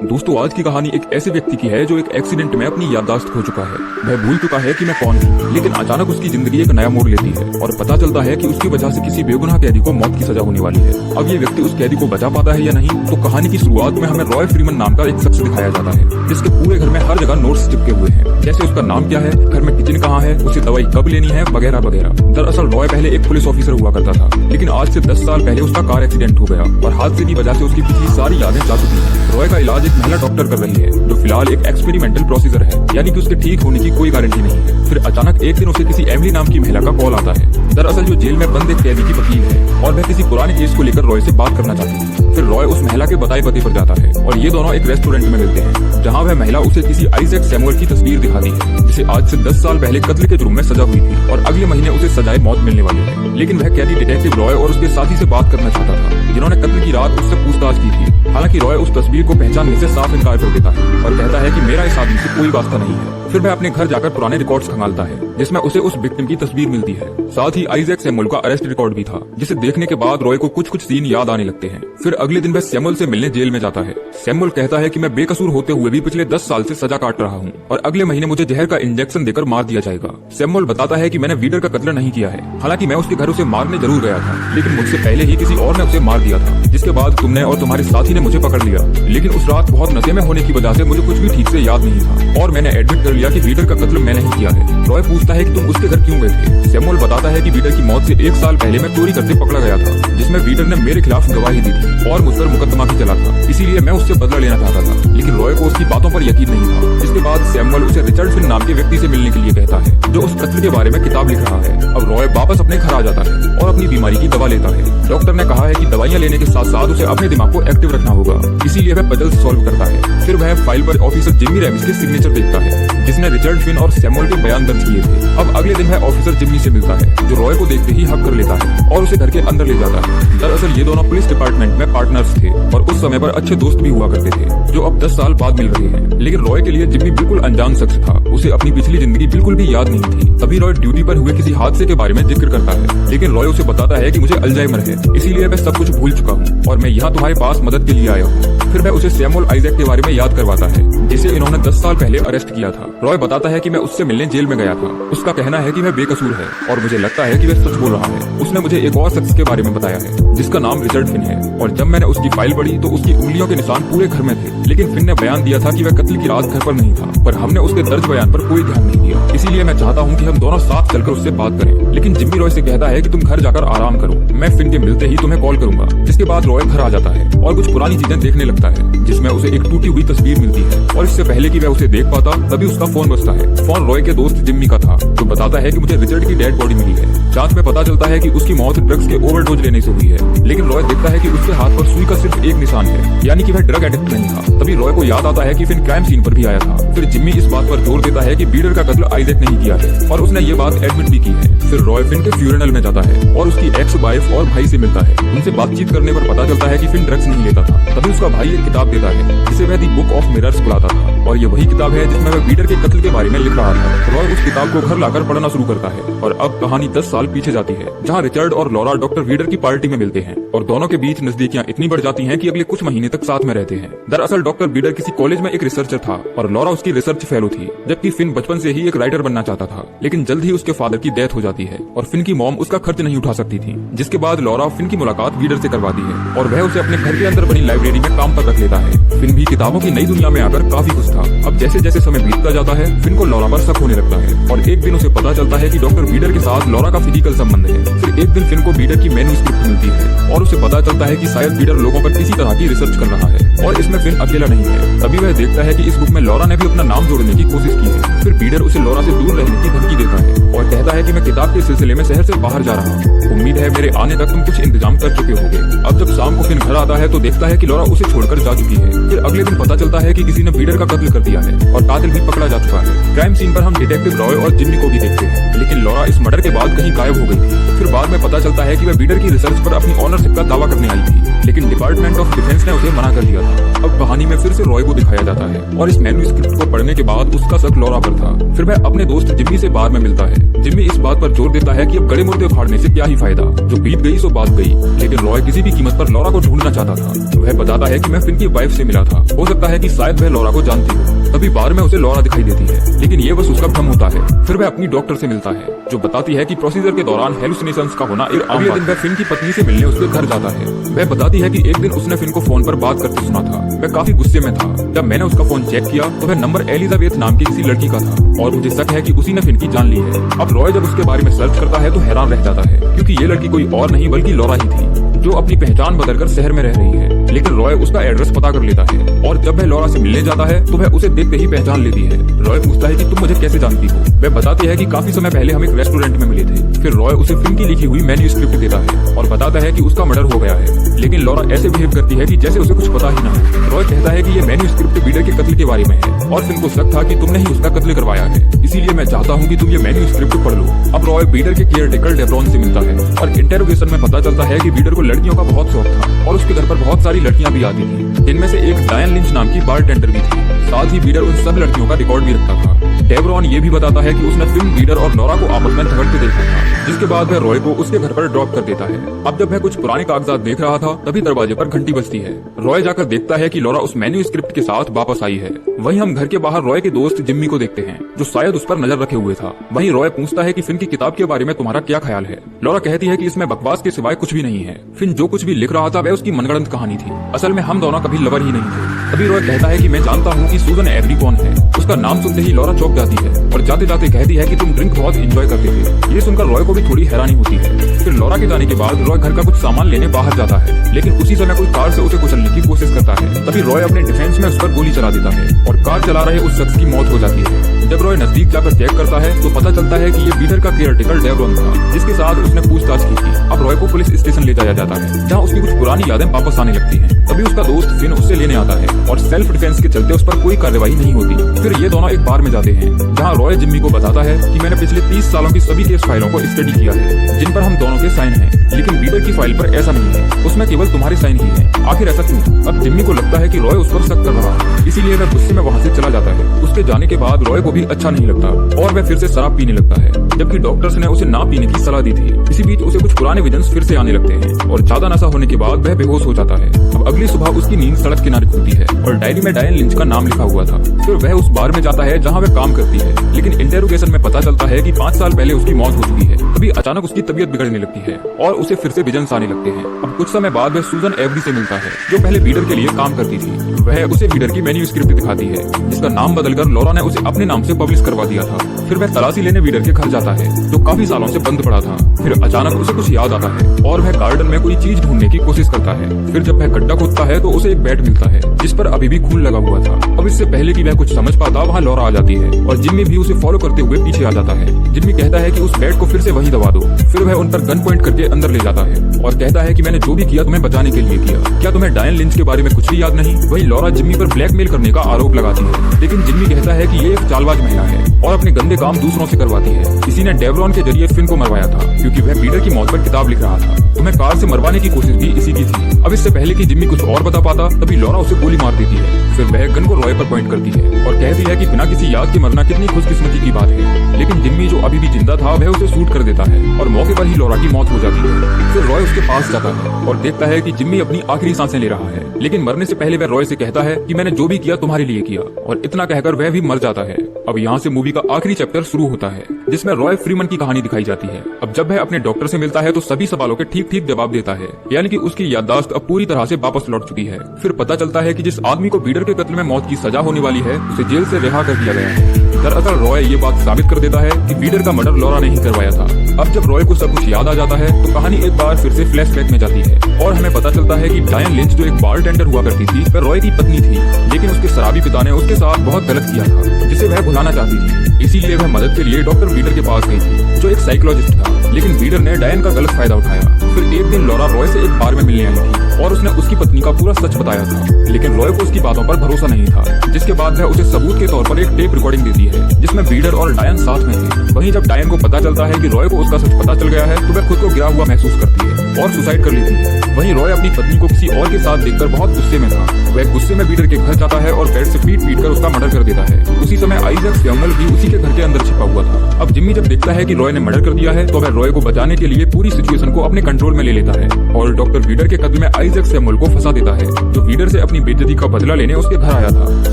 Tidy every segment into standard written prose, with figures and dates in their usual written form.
दोस्तों, आज की कहानी एक ऐसे व्यक्ति की है जो एक एक्सीडेंट में अपनी याददाश्त खो चुका है। वह भूल चुका है कि मैं कौन हूँ, लेकिन अचानक उसकी जिंदगी एक नया मोड़ लेती है और पता चलता है कि उसकी वजह से किसी बेगुनाह कैदी को मौत की सजा होने वाली है। अब ये व्यक्ति उस कैदी को बचा पाता है या नहीं, तो कहानी की शुरुआत में हमें रॉय फ्रीमन नाम का एक शख्स दिखाया जाता है, जिसके पूरे घर में हर जगह नोट्स चिपके हुए हैं, जैसे उसका नाम क्या है, घर में किचन कहाँ है, उसे दवाई कब लेनी है, वगैरह वगैरह। दरअसल रॉय पहले एक पुलिस ऑफिसर हुआ करता था, लेकिन आज से 10 साल पहले उसका कार एक्सीडेंट हो गया और हादसे की वजह से उसकी पिछली सारी यादें जा चुकी हैं। रॉय का इलाज एक महिला डॉक्टर कर रही है, जो फिलहाल एक एक्सपेरिमेंटल प्रोसीजर है, यानी कि उसके ठीक होने की कोई गारंटी नहीं है। फिर अचानक एक दिन उसे किसी एमिली नाम की महिला का कॉल आता है। दरअसल जो जेल में बंद एक कैदी की वकील है और वह किसी पुराने केस को लेकर रॉय से बात करना चाहती है। फिर रॉय उस महिला के बताए पते पर जाता है और ये दोनों एक रेस्टोरेंट में मिलते हैं, जहाँ वह महिला उसे किसी आइजैक सैमुअल की तस्वीर दिखाती है, जिसे आज से 10 साल पहले कत्ल के जुर्म में सजा हुई थी और अगले महीने उसे सजाए मौत मिलने वाली है। लेकिन वह कैदी डिटेक्टिव रॉय और उसके साथी से बात करना चाहता था, जिन्होंने कत्ल की रात उससे पूछताछ की थी। हालांकि रॉय उस तस्वीर को पहचानने से साफ इनकार कर देता है और कहता है कि मेरा इस आदमी से कोई वास्ता नहीं है। फिर वह अपने घर जाकर पुराने रिकॉर्ड्स खंगालता है, जिसमें उसे उस विक्टिम की तस्वीर मिलती है। साथ ही आइजैक सैमुअल का अरेस्ट रिकॉर्ड भी था, जिसे देखने के बाद रॉय को कुछ सीन याद आने लगते हैं। फिर अगले दिन वह सैमुअल से मिलने जेल में जाता है। सैमुअल कहता है कि मैं बेकसूर होते हुए भी पिछले 10 साल से सजा काट रहा हूँ और अगले महीने मुझे जहर का इंजेक्शन देकर मार दिया जाएगा। सैमुअल बताता है कि मैंने वीडर का कत्ल नहीं किया है, हालांकि मैं उसके घर उसे मारने जरूर गया था, लेकिन मुझसे पहले ही किसी और ने उसे मार दिया था, जिसके बाद तुमने और तुम्हारे साथी ने मुझे पकड़ लिया। लेकिन उस रात बहुत नशे में होने की वजह से मुझे कुछ भी ठीक से याद नहीं था और मैंने एडमिट कर लिया कि वीडर का कत्ल मैंने ही किया है। रॉय पूछता है कि तुम उसके घर क्यों गए थे। सैमुअल बताता है कि वीडर की मौत से 1 साल पहले मैं चोरी करते पकड़ा गया था, जिसमें वीडर ने मेरे खिलाफ गवाही दी थी और मुझ पर मुकदमा भी चला था, इसीलिए मैं उससे बदला लेना चाहता था। लेकिन रॉय को उसकी बातों पर यकीन नहीं था। जिसके बाद सैमुअल उसे रिचर्ड फिन नाम के व्यक्ति से मिलने के लिए कहता है, जो उस कत्ल के बारे में किताब लिख रहा है। अब रॉय वापस अपने घर आ जाता है और अपनी बीमारी की दवा लेता है। डॉक्टर ने कहा है कि दवाइयाँ लेने के साथ साथ उसे अपने दिमाग को एक्टिव रखना होगा, इसीलिए वह पजल्स सॉल्व करता है। फिर वह फाइल पर ऑफिसर जिम्मी रेमिस के सिग्नेचर देखता है, जिसने रिचर्ड फिन और सैमुअल के बयान दर्ज किए थे। अब अगले दिन वह ऑफिसर जिम्मी से मिलता है, जो रॉय को देखते ही हक कर लेता है और उसे घर के अंदर ले जाता है। दरअसल ये दोनों पुलिस डिपार्टमेंट में पार्टनर्स थे और उस समय पर अच्छे दोस्त भी हुआ करते थे, जो अब 10 साल बाद मिल रहे हैं। लेकिन रॉय के लिए जिम्मी बिल्कुल अनजान शख्स था, उसे अपनी पिछली जिंदगी बिल्कुल भी याद नहीं थी। तभी रॉय ड्यूटी पर हुए किसी हादसे के बारे में जिक्र करता है, लेकिन रॉय उसे बताता है कि मुझे अल्जाइमर है, इसीलिए मैं सब कुछ भूल चुका हूँ और मैं यहाँ तुम्हारे पास मदद के लिए आया हूँ। फिर वह उसे सैमुअल आइजैक के बारे में याद करवाता है, जिसे इन्होंने 10 साल पहले अरेस्ट किया था। रॉय बताता है कि मैं उससे मिलने जेल में गया था। उसका कहना है कि वह बेकसूर है और मुझे लगता है कि वह सच बोल रहा है। उसने मुझे एक और शख्स के बारे में बताया है, जिसका नाम रिचर्ड फिन है, और जब मैंने उसकी फाइल पढ़ी तो उसकी उंगलियों के निशान पूरे घर में थे। लेकिन फिन ने बयान दिया था कि वह कत्ल की रात घर पर नहीं था, पर हमने उसके दर्ज बयान पर कोई ध्यान नहीं दिया। इसीलिए मैं चाहता हूँ कि हम दोनों साथ चलकर उससे बात करें। लेकिन जिम्मी रॉय से कहता है कि तुम घर जाकर आराम करो, मैं फिन के मिलते ही तुम्हें कॉल करूंगा। जिसके बाद रॉय घर आ जाता है और कुछ पुरानी चीजें देखने लगता है, जिसमें उसे एक टूटी हुई तस्वीर मिलती है और इससे पहले कि वह उसे देख पाता तभी उसका फोन बजता है। फोन रॉय के दोस्त जिम्मी का था, जो बताता है कि मुझे रिचर्ड की डेड बॉडी मिली है। जांच में पता चलता है कि उसकी मौत ड्रग्स के ओवरडोज लेने से हुई है। लेकिन रॉय देखता है कि उसके हाथ पर सुई का सिर्फ एक निशान है, यानी कि वह ड्रग एडिक्ट नहीं था। तभी रॉय को याद आता है कि फिन क्राइम सीन पर भी आया था। फिर जिम्मी इस बात पर जोर देता है कि वीडर का कत्ल आइजैक नहीं किया है और उसने ये बात एडमिट भी की है। फिर रॉय फिन के फ्यूनरल में जाता है और उसकी एक्स वाइफ और भाई से मिलता है। उनसे बातचीत करने पर पता चलता है कि फिन ड्रग्स नहीं लेता था। तभी उसका भाई एक किताब देता है, जिसे वह दी बुक ऑफ मिरर्स बुलाता था, और ये वही किताब है जिसमें वह वीडर के कत्ल के बारे में लिख रहा था। रॉय उस किताब को घर लाकर पढ़ना शुरू करता है और अब कहानी 10 साल पीछे जाती है, जहाँ रिचर्ड और लॉरा डॉक्टर वीडर की पार्टी में मिलते हैं और दोनों के बीच नजदीकियां इतनी बढ़ जाती हैं कि अगले कुछ महीने तक साथ में रहते हैं। दरअसल डॉक्टर वीडर किसी कॉलेज में एक रिसर्चर था और लॉरा उसकी रिसर्च फेलो थी, जबकि फिन बचपन से ही एक राइटर बनना चाहता था। लेकिन जल्द ही उसके फादर की डेथ हो जाती है और फिन की मॉम उसका खर्च नहीं उठा सकती थी, जिसके बाद लॉरा फिन की मुलाकात वीडर से करवाती है और वह उसे अपने घर के अंदर बनी लाइब्रेरी में काम पर रख लेता है। फिन भी किताबों की नई दुनिया में आकर काफी खुश था। अब जैसे जैसे समय बीतता जाता है, फिन को लॉरा पर शक होने लगता है और एक दिन उसे पता चलता है कि डॉक्टर वीडर के साथ लॉरा का फिजिकल संबंध है। फिर एक दिन फिन को वीडर की मैन्युस्क्रिप्ट मिलती है और उसे पता चलता है कि शायद वीडर लोगों पर किसी तरह की रिसर्च कर रहा है और इसमें फिन अकेला नहीं है। तभी वह देखता है कि इस बुक में लॉरा ने भी अपना नाम जोड़ने की कोशिश की है। फिर वीडर उसे लॉरा से दूर रहने की धमकी देता है और कहता है कि मैं किताब के सिलसिले में शहर से बाहर जा रहा हूँ, उम्मीद है मेरे आने तक तुम कुछ इंतजाम कर चुके होगे। अब जब शाम को फिन घर आता है तो देखता है कि लॉरा उसे छोड़कर जा चुकी है। फिर अगले दिन पता चलता है कि किसी ने वीडर का कत्ल कर दिया है और कातिल भी पकड़ा जा जा चुका है। क्राइम सीन पर हम डिटेक्टिव रॉय और जिम्मी को भी देखते हैं, लेकिन लॉरा इस मर्डर के बाद कहीं गायब हो गई थी। फिर बाद में पता चलता है कि वह बीडर की रिसर्च पर अपनी ऑनरशिप का दावा करने आई थी, लेकिन डिपार्टमेंट ऑफ डिफेंस ने उसे मना कर दिया था। अब कहानी में फिर से रॉय को दिखाया जाता है और इस मैन्युस्क्रिप्ट को पढ़ने के बाद उसका शक लॉरा पर था। फिर वह अपने दोस्त जिम्मी से बार में मिलता है। जिम्मी इस बात पर जोर देता है कि अब गड़े मुर्दे उखाड़ने से क्या ही फायदा, जो बीत गई सो बात गई। लेकिन रॉय किसी भी कीमत पर लॉरा को ढूंढना चाहता था। वह बताता है कि मैं फिन की वाइफ से मिला था, हो सकता है कि शायद वह लॉरा को जानती हो। तभी बार में उसे लॉरा दिखाई देती है, लेकिन ये बस उसका भ्रम होता है। फिर वह अपनी डॉक्टर से मिलता है, जो बताती है कि प्रोसीजर के दौरान हेलुसिनेशंस का होना एक आम बात है। अगले दिन वह फिन की पत्नी से मिलने उसके घर जाता है। वह बताती है कि एक दिन उसने फिन को फोन पर बात करते सुना था। वह काफी गुस्से में था। जब मैंने उसका फोन चेक किया तो वह नंबर एलिजाबेथ नाम की किसी लड़की का था और मुझे शक है कि उसी ने फिन की जान ली है। अब रॉय जब उसके बारे में सर्च करता है तो हैरान रह जाता है, क्योंकि ये लड़की कोई और नहीं बल्कि लॉरा ही थी, जो अपनी पहचान बदलकर शहर में रह रही है। लेकिन रॉय उसका एड्रेस पता कर लेता है और जब वह लॉरा से मिलने जाता है तो वह उसे देखते ही पहचान लेती है। रॉय पूछता है कि तुम मुझे कैसे जानती हो। वह बताती है कि काफी समय पहले हम एक रेस्टोरेंट में मिले थे। फिर रॉय उसे फिन की लिखी हुई मैन्युस्क्रिप्ट देता है और बताता है कि उसका मर्डर हो गया है, लेकिन लॉरा ऐसे बिहेव करती है कि जैसे उसे कुछ पता ही ना हो। रॉय कहता है कि ये मैन्युस्क्रिप्ट बीडर के कत्ल के बारे में है और फिन को शक था कि तुमने ही उसका कत्ल करवाया है, इसीलिए मैं चाहता हूँ कि तुम ये मैन्युस्क्रिप्ट पढ़ लो। अब रॉय बीडर के केयरटेकर डेब्रॉन से मिलता है और इंटेरोगेशन में पता चलता है कि बीडर को लड़कियों का बहुत शौक था और उसके घर पर बहुत सारी लड़कियां भी आती थी, जिनमें से एक डायन लिंच नाम की बारटेंडर भी थी। साथ ही बीडर उन सब लड़कियों का रिकॉर्ड भी रखता था। डेब्रॉन ये भी बताता है कि उसने फिन, बीडर और लॉरा को आपस में झगड़ते देखा था, जिसके बाद वह रॉय को उसके घर पर ड्रॉप कर देता है। अब जब वह कुछ पुराने कागजात देख रहा था तभी दरवाजे पर घंटी बजती है। रॉय जाकर देखता है कि लॉरा उस मैन्युस्क्रिप्ट के साथ वापस आई है। वहीं हम घर के बाहर रॉय के दोस्त जिम्मी को देखते हैं, जो शायद उस पर नजर रखे हुए था। वहीं रॉय पूछता है कि फिन की किताब के बारे में तुम्हारा क्या ख्याल है। लॉरा कहती है कि इसमें बकवास के सिवाय कुछ भी नहीं है। फिन जो कुछ भी लिख रहा था वह उसकी मनगढ़ंत कहानी थी। असल में हम दोनों कभी लवर ही नहीं थे। तभी रॉय कहता है कि मैं जानता हूँ कि सूजन एवरी कौन है। उसका नाम सुनते ही लॉरा चौंक जाती है और जाते जाते कहती है कि तुम ड्रिंक बहुत एंजॉय करते थे। ये सुनकर रॉय को भी थोड़ी हैरानी होती है। फिर लॉरा के जाने के बाद रॉय घर का कुछ सामान लेने बाहर जाता है, लेकिन उसी समय कोई कार से उसे कुचलने की कोशिश करता है। तभी रॉय अपने डिफेंस में उस पर गोली चला देता है और कार चला रहे उस शख्स की मौत हो जाती है। जब रॉय नजदीक जाकर चेक करता है तो पता चलता है कि ये बीडर का केयरटेकर डेब्रॉन था, जिसके साथ उसने पूछताछ की थी। अब रॉय को पुलिस स्टेशन ले जाया जाता है, जहाँ उसकी कुछ पुरानी यादें वापस आने लगती हैं। तभी उसका दोस्त फिन उससे लेने आता है और सेल्फ डिफेंस के चलते उस पर कोई कार्रवाई नहीं होती। फिर ये दोनों एक बार में जाते हैं, जहाँ रॉय जिम्मी को बताता है कि मैंने पिछले 30 सालों की सभी केस फाइलों को स्टडी किया है, जिन पर हम दोनों के साइन हैं, लेकिन बीडर की फाइल पर ऐसा नहीं है, उसमें केवल तुम्हारे साइन ही है। आखिर ऐसा क्यों? अब जिम्मी को लगता है कि रॉय उस पर शक कर रहा है, इसीलिए वह गुस्से में वहाँ से चला जाता है। उसके जाने के बाद रॉय को भी अच्छा नहीं लगता और वह फिर से शराब पीने लगता है, जबकि डॉक्टर्स ने उसे ना पीने की सलाह दी थी। इसी बीच उसे कुछ पुराने विजन्स फिर से आने लगते हैं और ज्यादा नशा होने के बाद वह बेहोश हो जाता है। अब अगली सुबह उसकी नींद सड़क किनारे खुलती है और डायरी में डायन लिंच का नाम लिखा हुआ था। फिर वह उस बार में जाता है जहाँ वह काम करती है, लेकिन इंटेरोगेशन में पता चलता है कि 5 साल पहले उसकी मौत हो चुकी है। तभी अचानक उसकी तबीयत बिगड़ने लगती है और उसे फिर से विजन्स आने लगते हैं। अब कुछ समय बाद वह सूजन एवरी से मिलता है, जो पहले बीडर के लिए काम करती थी। वह उसे बीडर की मैन्युस्क्रिप्ट दिखाती है, जिसका नाम बदलकर लॉरा ने उसे अपने नाम से पब्लिश करवा दिया था। फिर वह तलाशी लेने बीडर के घर जाता है, जो काफी सालों से बंद पड़ा था। फिर अचानक उसे कुछ याद आता है और वह गार्डन में कोई चीज ढूंढने की कोशिश करता है। फिर जब वह गड्ढा खोदता है तो उसे एक बैट मिलता है, जिस पर अभी भी खून लगा हुआ था। अब इससे पहले कि वह कुछ समझ पाता, वहाँ लॉरा आ जाती है और जिम्मी भी उसे फॉलो करते हुए पीछे आ जाता है। जिम्मी कहता है कि उस बैट को फिर से वहीं दबा दो। फिर वह उन पर गन पॉइंट करके अंदर ले जाता है और कहता है कि मैंने जो भी किया तुम्हें बचाने के लिए किया। क्या तुम्हें डायन लिंच के बारे में कुछ भी याद नहीं? वहीं लॉरा जिम्मी पर ब्लैकमेल करने का आरोप लगाती है, लेकिन जिम्मी कहता है कि ये एक चालबाज महिला है और अपने गंदे काम दूसरों से करवाती है। इसी ने डेब्रॉन के जरिए फिन को मरवाया था, क्योंकि वह बीडर की मौत पर किताब लिख रहा था। तुम्हें कार से मरवाने की कोशिश भी इसी की थी। अब इससे पहले कि जिम्मी कुछ और बता पाता, तभी लॉरा उसे गोली मार देती है। फिर वह गन को रॉय पर पॉइंट करती है और कहती है कि बिना किसी याद के मरना कितनी खुशकिस्मती की बात है। लेकिन जिम्मी, जो अभी भी जिंदा था, वह उसे शूट कर देता है और मौके पर ही लॉरा की मौत हो जाती है। फिर रॉय उसके पास जाता है और देखता है कि जिम्मी अपनी आखिरी सांसें ले रहा है, लेकिन मरने से पहले वह रॉय से कहता है कि मैंने जो भी किया तुम्हारे लिए किया, और इतना कहकर वह भी मर जाता है। अब यहाँ से मूवी का आखिरी चैप्टर शुरू होता है, जिसमें रॉय फ्रीमन की कहानी दिखाई जाती है। अब जब वह अपने डॉक्टर से मिलता है तो सभी सवालों के ठीक ठीक जवाब देता है, यानी कि उसकी याददाश्त अब पूरी तरह से वापस लौट चुकी है। फिर पता चलता है कि जिस आदमी को बीडर के कत्ल में मौत की सजा होने वाली है, उसे जेल से रिहा कर दिया गया है। दरअसल रॉय ये बात साबित कर देता है कि बीडर का मर्डर लॉरा ने ही करवाया था। अब जब रॉय को सब कुछ याद आ जाता है तो कहानी एक बार फिर से फ्लैशबैक में जाती है और हमें पता चलता है कि डायन लिंच, जो एक बारटेंडर हुआ करती थी, वह रॉय की पत्नी थी, लेकिन उसके शराबी पिता ने उसके साथ बहुत गलत किया था, जिसे वह भुलाना चाहती थी। इसीलिए वह मदद के लिए डॉक्टर वीडर के पास गई थी, जो एक साइकोलॉजिस्ट था। लेकिन वीडर ने डायन का गलत फायदा उठाया। फिर एक दिन लॉरा रॉय से एक बार में मिलने आई थी और उसने उसकी पत्नी का पूरा सच बताया था, लेकिन रॉय को उसकी बातों पर भरोसा नहीं था। जिसके बाद वह उसे सबूत के तौर पर एक टेप रिकॉर्डिंग देती है जिसमें वीडर और डायन साथ में थे। वहीं जब डायन को पता चलता है कि रॉय को उसका सच पता चल गया है तो वह खुद को गिरा हुआ महसूस करती है और सुसाइड कर लेती है। वहीं रॉय अपनी पत्नी को किसी और के साथ देखकर बहुत गुस्से में था। वह गुस्से में वीडर के घर जाता है और बेड से पीट कर उसका मर्डर कर देता है। उसी समय आइजैक सैमुअल भी उसी के घर के अंदर छिपा हुआ था। अब जिम्मी जब देखता है कि रॉय ने मर्डर कर दिया है तो वह रॉय को बचाने के लिए पूरी सिचुएशन को अपने कंट्रोल में ले लेता है और डॉक्टर वीडर के कत्ल में आइजैक सैमुअल को फंसा देता है, जो वीडर से अपनी बेइज्जती का बदला लेने उसके घर आया था।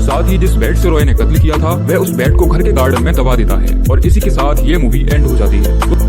साथ ही जिस बेड से रॉय ने कत्ल किया था वह उस बेड को घर के गार्डन में दबा देता है और इसी के साथ ये मूवी एंड हो जाती है।